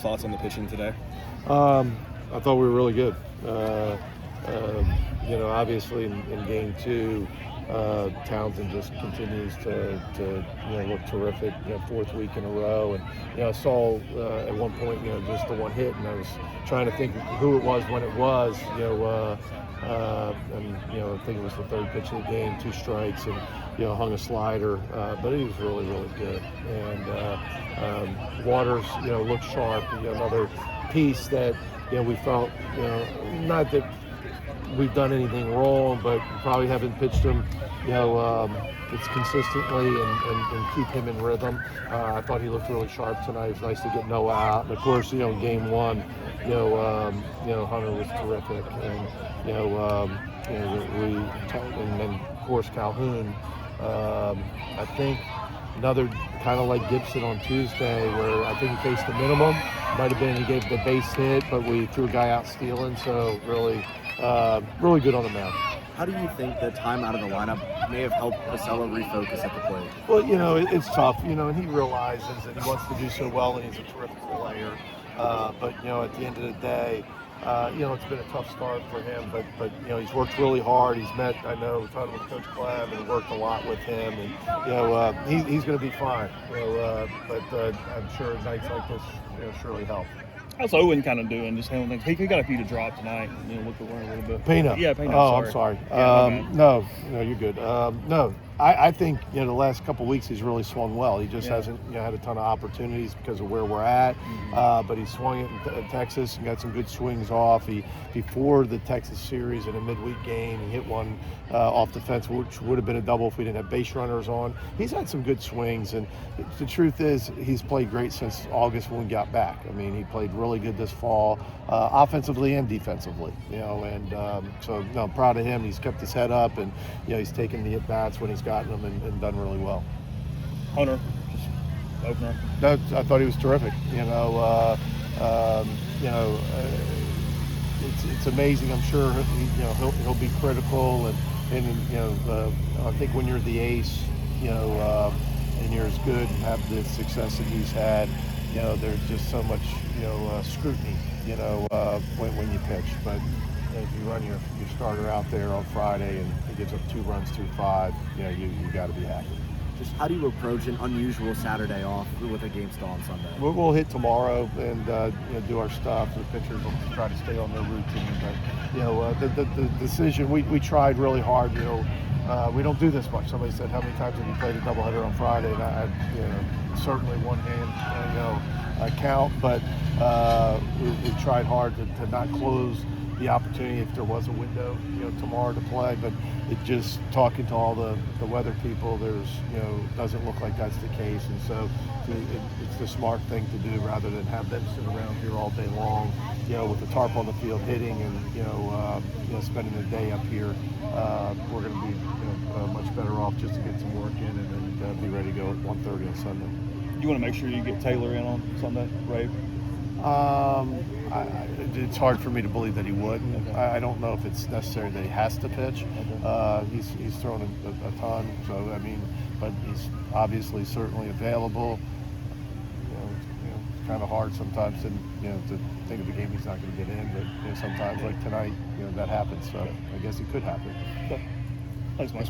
Thoughts on the pitching today? I thought we were really good. Obviously in game two, Townsend just continues to look terrific. Fourth week in a row, and I saw at one point just the one hit, and I was trying to think who it was when it was. I think it was the third pitch of the game, 2 strikes, and hung a slider, but he was really good. And Waters looked sharp. Another piece that we felt not that we've done anything wrong, but probably haven't pitched him it's consistently and keep him in rhythm. I thought he looked really sharp tonight. It was nice to get Noah out, and of course game one Hunter was terrific, and and then of course Calhoun. I think another kind of like Gibson on Tuesday, where I think he faced the minimum. Might have been he gave the base hit, but we threw a guy out stealing. So really good on the mound. How do you think the time out of the lineup may have helped Porcello refocus at the plate? Well, it's tough, and he realizes that he wants to do so well, and he's a terrific player. But at the end of the day, it's been a tough start for him, but he's worked really hard. He's met, I know, talking with Coach Clabb and worked a lot with him, and he's going to be fine. But I'm sure nights like this surely help. How's Owen kind of doing? Just handling things. He got a few to drop tonight. With the win a little bit. Pena. Yeah, Pena. Oh, I'm sorry. No, you're good. No, I think the last couple of weeks he's really swung well. He just hasn't had a ton of opportunities because of where we're at. But he swung it in Texas and got some good swings off. Before the Texas series in a midweek game, he hit one off the fence, which would have been a double if we didn't have base runners on. He's had some good swings, and the truth is he's played great since August when we got back. I mean, he played really good this fall, offensively and defensively. So I'm proud of him. He's kept his head up, and he's taken the at bats when he's gotten them and done really well. Hunter, just opener. No, I thought he was terrific. It's amazing. I'm sure he'll be critical, and I think when you're the ace, and you're as good and have the success that he's had, there's just so much scrutiny when you pitch. But if you run your starter out there on Friday and he gives up 2 runs through 5, you got to be happy. Just how do you approach an unusual Saturday off with a game still on Sunday? We'll hit tomorrow and do our stuff. The pitchers will try to stay on their routine. But the decision, we tried really hard. We don't do this much. Somebody said, how many times have you played a doubleheader on Friday? And I certainly one hand count, but we tried hard to not close the opportunity if there was a window, tomorrow to play. But it just talking to all the weather people, there's, doesn't look like that's the case. And so it's the smart thing to do rather than have them sit around here all day long, with the tarp on the field hitting and, spending the day up here. We're going to be much better off just to get some work in and then be ready to go at 1:30 on Sunday. You want to make sure you get Taylor in on Sunday, Ray? It's hard for me to believe that he wouldn't. Okay. I don't know if it's necessary that he has to pitch. Okay. He's thrown a ton, so but he's obviously certainly available. It's kind of hard sometimes to think of a game he's not going to get in, but sometimes like tonight, that happens. So I guess it could happen. Okay. Thanks, Mike.